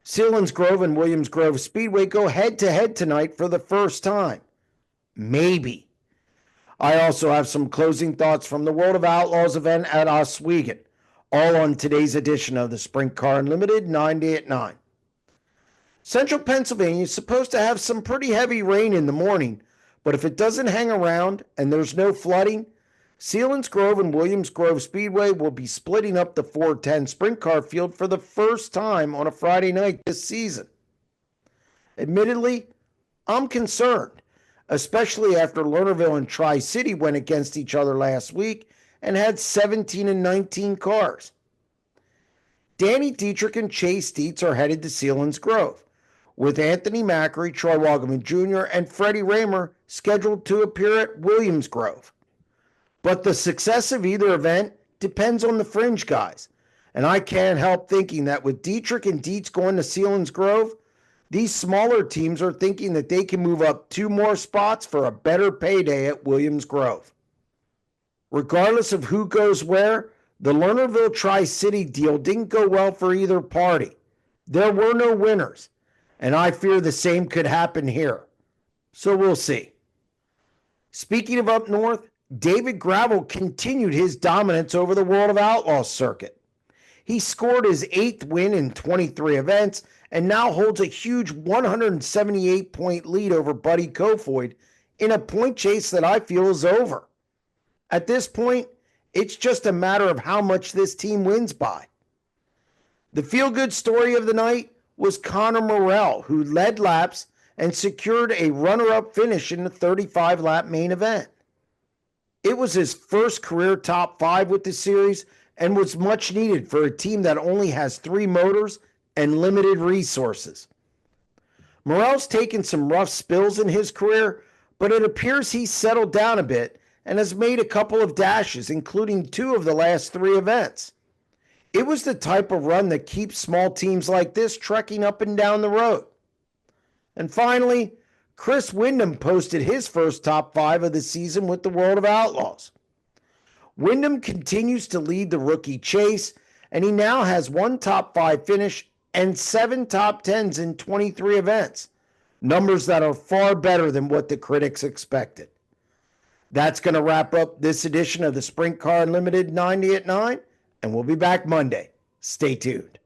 Selinsgrove and Williams-Grove Speedway go head-to-head tonight for the first time. Maybe. I also have some closing thoughts from the World of Outlaws event at Ohsweken, all on today's edition of the Sprint Car Unlimited 9 at 9. Central Pennsylvania is supposed to have some pretty heavy rain in the morning, but if it doesn't hang around and there's no flooding, Selinsgrove and Williams-Grove Speedway will be splitting up the 410 sprint car field for the first time on a Friday night this season. Admittedly, I'm concerned, especially after Lernerville and Tri-City went against each other last week and had 17 and 19 cars. Danny Dietrich and Chase Dietz are headed to Selinsgrove, with Anthony Macri, Troy Wagaman Jr., and Freddie Raymer scheduled to appear at Williams-Grove. But the success of either event depends on the fringe guys, and I can't help thinking that with Dietrich and Dietz going to Selinsgrove, these smaller teams are thinking that they can move up 2 more spots for a better payday at Williams-Grove. Regardless of who goes where, the Lernerville Tri-City deal didn't go well for either party. There were no winners, and I fear the same could happen here. So we'll see. Speaking of up north, David Gravel continued his dominance over the World of Outlaws circuit. He scored his 8th win in 23 events and now holds a huge 178-point lead over Buddy Kofoid in a point chase that I feel is over. At this point, it's just a matter of how much this team wins by. The feel-good story of the night was Connor Morell, who led laps and secured a runner-up finish in the 35-lap main event. It was his first career top 5 with the series and was much needed for a team that only has 3 motors and limited resources. Morell's taken some rough spills in his career, but it appears he's settled down a bit and has made a couple of dashes, including 2 of the last 3 events. It was the type of run that keeps small teams like this trekking up and down the road. And finally, Chris Windham posted his first top 5 of the season with the World of Outlaws. Windham continues to lead the rookie chase, and he now has 1 top 5 finish and 7 top 10s in 23 events, numbers that are far better than what the critics expected. That's going to wrap up this edition of the Sprint Car Unlimited 90 at 9, and we'll be back Monday. Stay tuned.